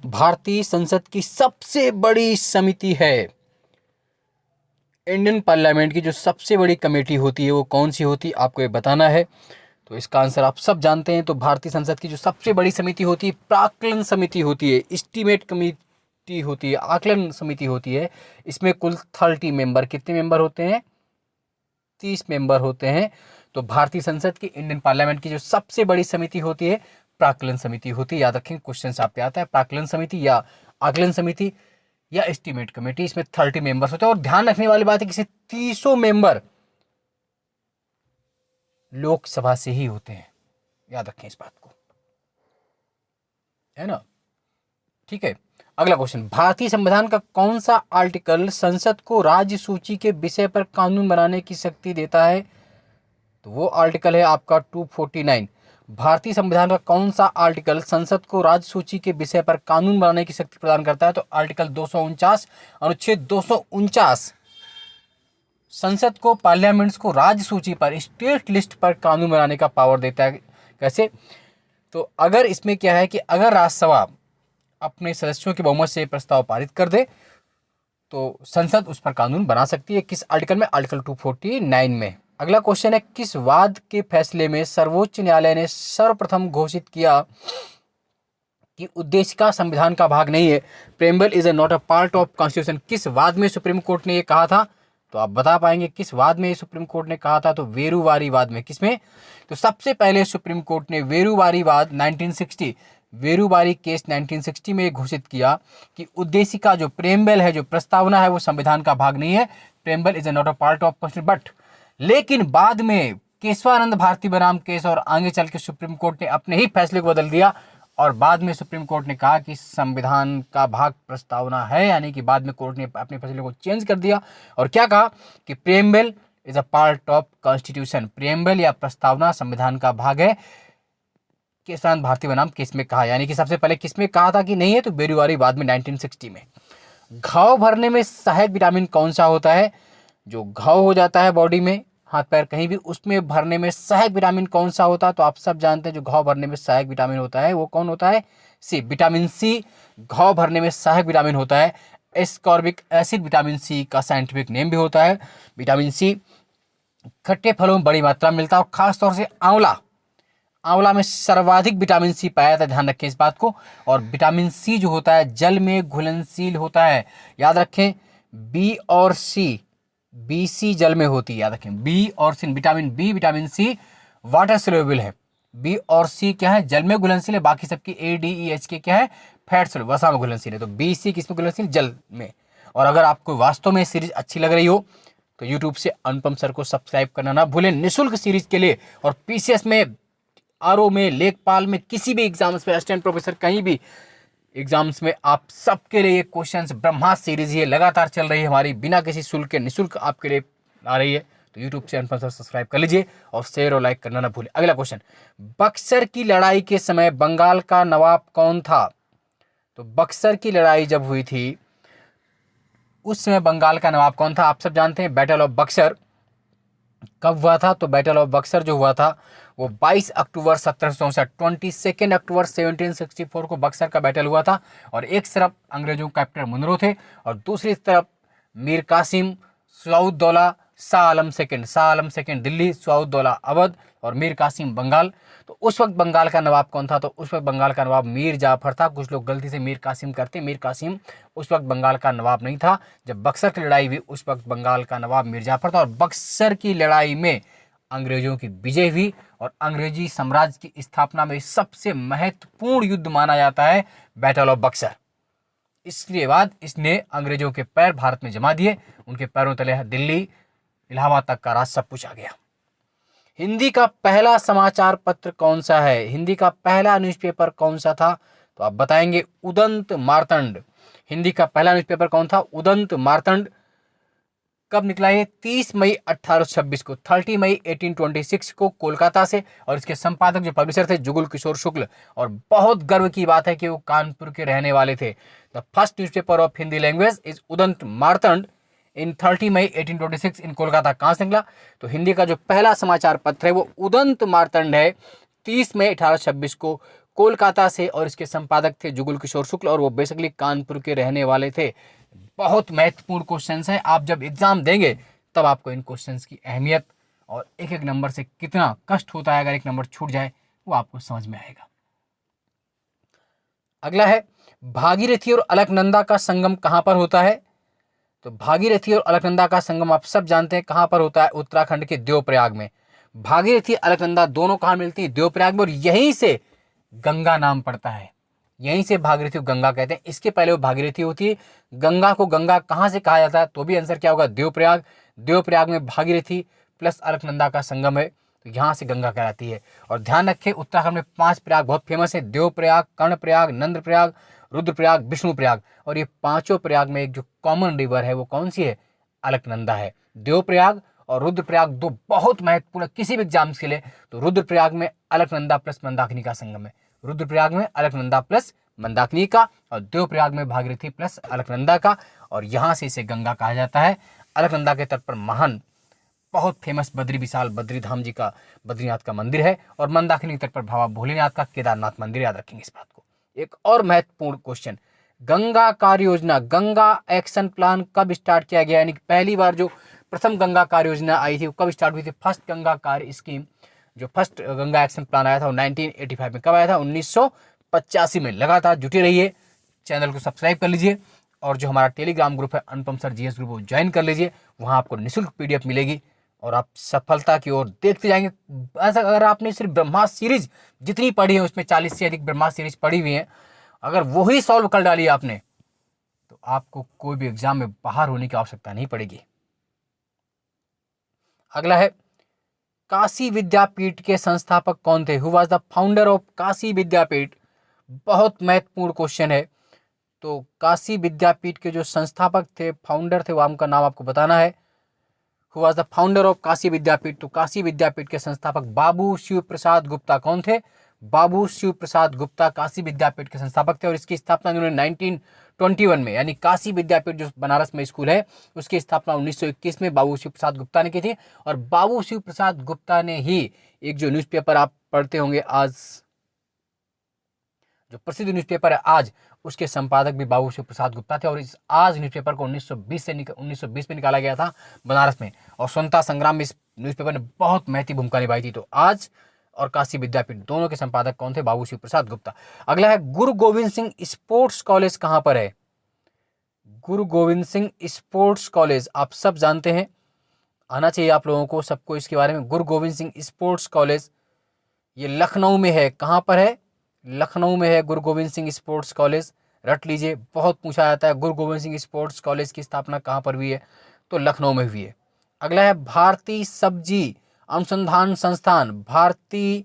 भारतीय संसद की सबसे बड़ी समिति है? इंडियन पार्लियामेंट की जो सबसे बड़ी कमेटी होती है वो कौन सी होती है, आपको ये बताना है। तो इसका आंसर आप सब जानते हैं। तो भारतीय संसद की जो सबसे बड़ी समिति होती है प्राक्कलन समिति होती है, एस्टीमेट कमेटी होती है, आकलन समिति होती है। इसमें कुल 30 मेंबर, कितने मेंबर होते हैं? 30 मेंबर होते हैं। तो भारतीय संसद की, इंडियन पार्लियामेंट की जो सबसे बड़ी समिति होती है प्राक्कलन समिति होती है। याद रखें, क्वेश्चन आपके आता है प्राक्कलन समिति या आकलन समिति या एस्टीमेट कमेटी। इसमें 30 मेंबर्स होते हैं। और ध्यान रखने वाली बात है कि 30 मेंबर लोकसभा से ही होते हैं, याद रखें इस बात को, है ना। ठीक है, अगला क्वेश्चन, भारतीय संविधान का कौन सा आर्टिकल संसद को राज्य सूची के विषय पर कानून बनाने की शक्ति देता है? तो वो आर्टिकल है आपका 249। भारतीय संविधान का कौन सा आर्टिकल संसद को राज्य सूची के विषय पर कानून बनाने की शक्ति प्रदान करता है? तो आर्टिकल 249, अनुच्छेद 249 संसद को, पार्लियामेंट्स को राज्य सूची पर, स्टेट लिस्ट पर कानून बनाने का पावर देता है। कैसे? तो अगर इसमें क्या है कि अगर राज्यसभा अपने सदस्यों के बहुमत से प्रस्ताव पारित कर दे तो संसद उस पर कानून बना सकती है। किस आर्टिकल में? आर्टिकल 249 में। अगला क्वेश्चन है, किस वाद के फैसले में सर्वोच्च न्यायालय ने सर्वप्रथम घोषित किया कि उद्देशिका संविधान का भाग नहीं है? Preamble is not a part of constitution. किस वाद में सुप्रीम कोर्ट ने ये कहा था? तो आप बता पाएंगे किस वाद में सुप्रीम कोर्ट ने कहा था? तो वेरुवारी वाद में। किसमें? तो सबसे पहले सुप्रीम कोर्ट ने वेरुवारी वाद 1960, वेरुवारी केस 1960 में घोषित किया कि उद्देशिका जो प्रेम्बल है, जो प्रस्तावना है, वो संविधान का भाग नहीं है। Preamble is not a part of constitution. But लेकिन बाद में केशवानंद भारती बनाम केस और आगे चल के सुप्रीम कोर्ट ने अपने ही फैसले को बदल दिया और बाद में सुप्रीम कोर्ट ने कहा कि संविधान का भाग प्रस्तावना है, यानी कि बाद में कोर्ट ने अपने फैसले को चेंज कर दिया और क्या कहा कि preamble is a part of constitution. Preamble या प्रस्तावना संविधान का भाग है, केशवानंद भारती बनाम केस में कहा। यानी कि सबसे पहले किस में कहा था कि नहीं है? तो बेरुवारी बाद में 1960 में। घाव भरने में सहायक विटामिन कौन सा होता है? जो घाव हो जाता है बॉडी में, हाथ पैर कहीं भी, उसमें भरने में सहायक विटामिन कौन सा होता है? तो आप सब जानते हैं जो घाव भरने में सहायक विटामिन होता है वो कौन होता है? सी, विटामिन सी घाव भरने में सहायक विटामिन होता है। एस्कॉर्बिक एसिड विटामिन सी का साइंटिफिक नेम भी होता है। विटामिन सी खट्टे फलों में बड़ी मात्रा में मिलता है और खासतौर से आंवला में सर्वाधिक विटामिन सी पाया जाता है, ध्यान रखें इस बात को। और विटामिन सी जो होता है जल में घुलनशील होता है, याद रखें। बी और सी, बी सी जल में होती है, याद रखें। बी और C, vitamin B, vitamin C water soluble है। बी और सी क्या है? जल में घुलनशील है। बाकी सबकी ए डी ई एच के क्या है? फैट सोल्यूबल, वसा में घुलनशील है। तो बी सी किस में घुलनशील? जल में। और अगर आपको वास्तव में सीरीज अच्छी लग रही हो तो यूट्यूब से अनुपम सर को सब्सक्राइब करना ना भूलें निःशुल्क सीरीज के लिए। और पीसीएस में, आरओ में, लेखपाल में, किसी भी एग्जाम्स में, असिस्टेंट प्रोफेसर कहीं भी एग्जाम्स में, आप सबके लिए ये क्वेश्चंस ब्रह्मास्त्र सीरीज ये लगातार चल रही है हमारी, बिना किसी शुल्क के, निःशुल्क आपके लिए आ रही है। तो यूट्यूब चैनल पर सब्सक्राइब कर लीजिए और शेयर और लाइक करना ना भूलें। अगला क्वेश्चन, बक्सर की लड़ाई के समय बंगाल का नवाब कौन था? तो बक्सर की लड़ाई जब हुई थी उस समय बंगाल का नवाब कौन था? आप सब जानते हैं बैटल ऑफ बक्सर कब हुआ था? तो बैटल ऑफ बक्सर जो हुआ था वो 22 अक्टूबर 1764, 22 अक्टूबर 1764 को बक्सर का बैटल हुआ था। और एक तरफ अंग्रेजों के कैप्टन मुनरो थे और दूसरी तरफ मीर कासिम, सऊदौला, शाह आलम सेकंड दिल्ली, सऊदौला अवध और मीर कासिम बंगाल। तो उस वक्त बंगाल का नवाब कौन था? तो उस वक्त बंगाल का नवाब मीर जाफर था। कुछ लोग गलती से मीर कासिम करते, मीर कासिम उस वक्त बंगाल का नवाब नहीं था। जब बक्सर की लड़ाई हुई उस वक्त बंगाल का नवाब मीर जाफर था। और बक्सर की लड़ाई में अंग्रेजों की विजय हुई और अंग्रेजी साम्राज्य की स्थापना में सबसे महत्वपूर्ण युद्ध माना जाता है बैटल ऑफ बक्सर। इसके बाद इसने अंग्रेजों के पैर भारत में जमा दिए, उनके पैरों तले दिल्ली, इलाहाबाद तक का राज सब कुछ आ गया। हिंदी का पहला समाचार पत्र कौन सा है? हिंदी का पहला न्यूज़पेपर कौन सा था? तो आप बताएंगे उदंत मार्तंड। हिंदी का पहला न्यूज़पेपर कौन था? उदंत मार्तंड। कब निकला ये? 30 मई 1826 को, 30 मई 1826 को कोलकाता से। और इसके संपादक जो पब्लिशर थे जुगल किशोर शुक्ल। और बहुत गर्व की बात है कि वो कानपुर के रहने वाले थे। The first newspaper of Hindi language is Udant Martand in 30 May 1826 in Kolkata. कहाँ से निकला? तो हिंदी का जो पहला समाचार पत्र है वो उदंत मार्तंड है, 30 मई 1826 को कोलकाता से और इसके संपादक थे जुगल किशोर शुक्ल और वो बेसिकली कानपुर के रहने वाले थे। बहुत महत्वपूर्ण क्वेश्चंस हैं, आप जब एग्जाम देंगे तब आपको इन क्वेश्चंस की अहमियत और एक एक नंबर से कितना कष्ट होता है अगर एक नंबर छूट जाए वो आपको समझ में आएगा। अगला है भागीरथी और अलकनंदा का संगम कहां पर होता है? तो भागीरथी और अलकनंदा का संगम आप सब जानते हैं कहां पर होता है, उत्तराखंड के देवप्रयाग में। भागीरथी अलकनंदा दोनों कहां मिलती है? देवप्रयाग में, और यहीं से गंगा नाम पड़ता है, यहीं से भागीरथी को गंगा कहते हैं। इसके पहले वो भागीरथी होती है। गंगा को गंगा कहां से कहा जाता है? तो भी आंसर क्या होगा? देवप्रयाग। देवप्रयाग में भागीरथी प्लस अलकनंदा का संगम है, तो यहां से गंगा कहलाती है। और ध्यान रखें उत्तराखंड में 5 प्रयाग बहुत फेमस है, देवप्रयाग, कर्णप्रयाग, नंदप्रयाग, रुद्रप्रयाग, विष्णुप्रयाग। और ये पांचों प्रयाग में एक जो कॉमन रिवर है वो कौन सी है? अलकनंदा है। देवप्रयाग और रुद्रप्रयाग दो बहुत महत्वपूर्ण किसी भी एग्जाम्स के लिए। तो रुद्रप्रयाग में अलकनंदा प्लस मंदाकिनी का संगम है, रुद्रप्रयाग में अलकनंदा प्लस मंदाकिनी का, और देवप्रयाग में भागीरथी प्लस अलकनंदा का, और यहां से इसे गंगा कहा जाता है। अलकनंदा के तट पर महान बहुत फेमस बद्री विशाल बद्री धाम जी का, बद्रीनाथ का मंदिर है, और मंदाकिनी तट पर बाबा भोलेनाथ का केदारनाथ मंदिर, याद रखेंगे इस बात को। एक और महत्वपूर्ण क्वेश्चन, गंगा कार्य योजना, गंगा एक्शन प्लान कब स्टार्ट किया गया? यानी कि पहली बार जो प्रथम गंगा कार्य योजना आई थी वो कब स्टार्ट हुई थी? फर्स्ट गंगा कार्य स्कीम, जो फर्स्ट गंगा एक्शन प्लान आया था वो 1985 में। कब आया था? 1985 में। लगातार जुटे रहिए, चैनल को सब्सक्राइब कर लीजिए, और जो हमारा टेलीग्राम ग्रुप है अनुपम सर जीएस ग्रुप वो ज्वाइन कर लीजिए, वहाँ आपको निःशुल्क पीडीएफ मिलेगी और आप सफलता की ओर देखते जाएंगे। ऐसा अगर आपने सिर्फ ब्रह्मास्त्र सीरीज जितनी पढ़ी है उसमें 40 से अधिक ब्रह्मास्त्र सीरीज पढ़ी हुई है, अगर वही सॉल्व कर डाली आपने तो आपको कोई भी एग्जाम में बाहर होने की आवश्यकता नहीं पड़ेगी। अगला है काशी विद्यापीठ के संस्थापक कौन थे? Who was the founder of Kashi Vidyapith? बहुत महत्वपूर्ण क्वेश्चन है। तो काशी विद्यापीठ के जो संस्थापक थे, फाउंडर थे, वो उनका नाम आपको बताना है। Who was the founder of Kashi Vidyapith? तो काशी विद्यापीठ के संस्थापक बाबू शिव प्रसाद गुप्ता। कौन थे? बाबू शिव प्रसाद गुप्ता काशी विद्यापीठ के संस्थापक थे, और इसकी स्थापना उन्होंने 1921 में, यानी काशी विद्यापीठ जो बनारस में स्कूल है उसकी स्थापना 1921 में बाबू शिव प्रसाद गुप्ता ने की थी। और बाबू शिव प्रसाद गुप्ता ने ही एक जो न्यूज़पेपर आप पढ़ते होंगे आज, जो प्रसिद्ध न्यूज़पेपर है आज, उसके संपादक भी बाबू शिव प्रसाद गुप्ता थे। और इस आज न्यूज़पेपर को 1920 में निकाला गया था बनारस में, और स्वतंत्रता संग्राम में इस न्यूज़पेपर ने बहुत महत्वपूर्ण भूमिका निभाई थी। तो आज और काशी विद्यापीठ दोनों के संपादक कौन थे? बाबू शिव प्रसाद गुप्ता। अगला है गुरु गोविंद सिंह स्पोर्ट्स कॉलेज कहां पर है? गुरु गोविंद सिंह स्पोर्ट्स कॉलेज आप सब जानते हैं, आना चाहिए आप लोगों को सबको इसके बारे में। गुरु गोविंद सिंह स्पोर्ट्स कॉलेज ये लखनऊ में है। कहां पर है? लखनऊ में है गुरु गोविंद सिंह स्पोर्ट्स कॉलेज, रट लीजिए, बहुत पूछा जाता है। गुरु गोविंद सिंह स्पोर्ट्स कॉलेज की स्थापना कहां पर हुई है? तो लखनऊ में हुई है। अगला है भारतीय सब्जी अनुसंधान संस्थान, भारतीय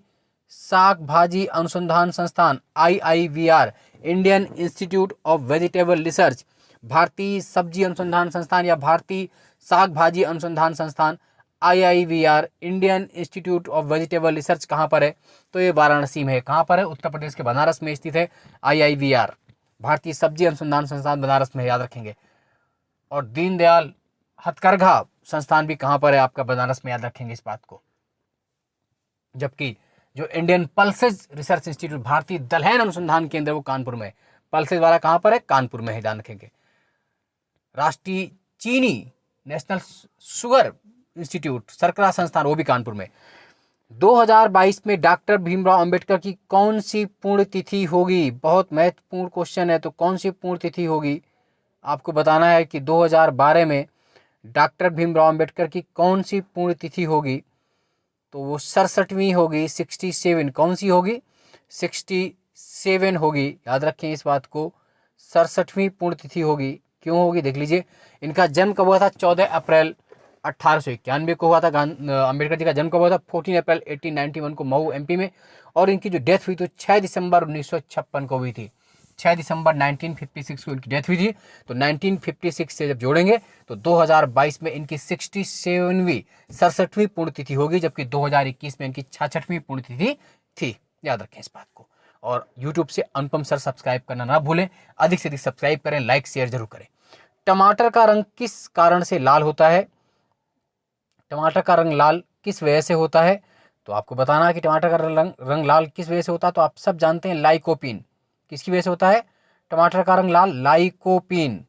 साग भाजी अनुसंधान संस्थान, IIVR, Indian institute of vegetable research. भारतीय सब्जी अनुसंधान संस्थान या भारतीय साग भाजी अनुसंधान संस्थान IIVR, Indian institute of vegetable research कहाँ पर है? तो ये वाराणसी में है। कहाँ पर है? उत्तर प्रदेश के बनारस में स्थित है IIVR, भारतीय सब्जी अनुसंधान संस्थान बनारस में है, याद रखेंगे। और दीनदयाल हथकरघा संस्थान भी कहाँ पर है? आपका बनारस में, याद रखेंगे इस बात को। जबकि जो इंडियन पल्सेज रिसर्च इंस्टीट्यूट, भारतीय दलहन अनुसंधान केंद्र, वो कानपुर में है। पल्सेज वाला कहाँ पर है? कानपुर में है, ध्यान रखेंगे। राष्ट्रीय चीनी नेशनल शुगर इंस्टीट्यूट, शर्करा संस्थान, वो भी कानपुर में। 2022 में डॉक्टर भीमराव अंबेडकर की कौन सी पुण्यतिथि होगी? बहुत महत्वपूर्ण क्वेश्चन है। तो कौन सी पुण्यतिथि होगी आपको बताना है कि 2012 में डॉक्टर भीमराव अंबेडकर की कौन सी पुण्यतिथि होगी? तो वो 67वीं होगी, 67। कौन सी होगी? 67 होगी, याद रखें इस बात को, 67वीं पुण्यतिथि होगी। क्यों होगी देख लीजिए। इनका जन्म कब हुआ था? 14 अप्रैल 1891 को हुआ था। अंबेडकर जी का जन्म कब हुआ था? 14 अप्रैल 1891 को मऊ MP में। और इनकी जो डेथ हुई तो 6 दिसंबर 1956 को हुई थी। 6 दिसंबर 1956 को इनकी डेथ हुई थी। तो 1956 से जब जोड़ेंगे तो 2022 में इनकी 67वीं पुण्यतिथि होगी, जबकि 2021 में इनकी 66वीं पुण्यतिथि थी, याद रखें इस बात को। और YouTube से अनुपम सर सब्सक्राइब करना ना भूलें, अधिक से अधिक सब्सक्राइब करें, लाइक शेयर जरूर करें। टमाटर का रंग किस कारण से लाल होता है? टमाटर का रंग लाल किस वजह से होता है? तो आपको बताना है कि टमाटर का रंग लाल किस वजह से होता है। तो आप सब जानते हैं लाइकोपीन। किसकी वजह से होता है टमाटर का रंग लाल? लाइकोपीन।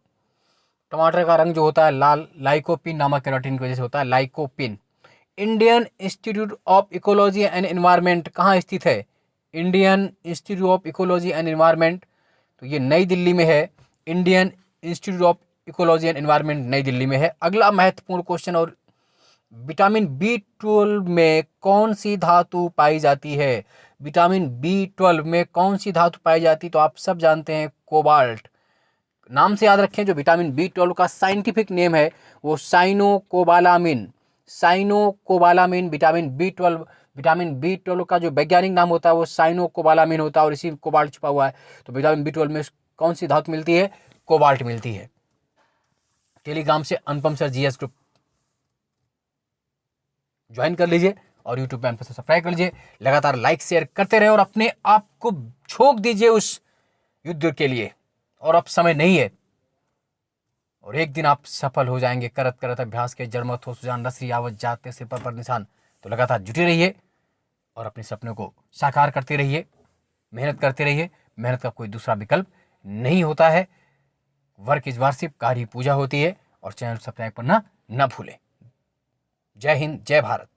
टमाटर का रंग जो होता है लाल, लाइकोपीन नामक केरोटीन की वजह से होता है, lycopene. Indian institute of ecology and environment कहाँ स्थित है? Indian institute of ecology and environment, तो ये नई दिल्ली में है। Indian institute of ecology and environment नई दिल्ली में है। अगला महत्वपूर्ण क्वेश्चन, और विटामिन B12 में कौन सी धातु पाई जाती है? विटामिन B12 में कौन सी धातु पाई जाती है? तो आप सब जानते हैं कोबाल्ट। नाम से याद रखें, जो विटामिन B12 का साइंटिफिक नेम है वो साइनोकोबालामिन। साइनोकोबालामिन विटामिन B12 का जो वैज्ञानिक नाम होता है वो साइनोकोबालामिन होता है, और इसी कोबाल्ट छुपा हुआ है। तो विटामिन B12 में कौन सी धातु मिलती है? कोबाल्ट मिलती है। टेलीग्राम से अनुपम सर GS ग्रुप ज्वाइन कर लीजिए और यूट्यूब पे सब्सक्राइब कर लीजिए। लगातार लाइक शेयर करते रहे और अपने आप को झोंक दीजिए उस युद्ध के लिए। और अब समय नहीं है, और एक दिन आप सफल हो जाएंगे। करत करत अभ्यास के जड़मत हो सुजान, नसरी आवत जाते सिर पर निशान। तो लगातार जुटे रहिए और अपने सपनों को साकार करते रहिए, मेहनत करते रहिए। मेहनत का कोई दूसरा विकल्प नहीं होता है। वर्क इज वार्षिक, कार्य पूजा होती है। और चैनल सब्सक्राइब करना न भूलें। जय हिंद, जय भारत।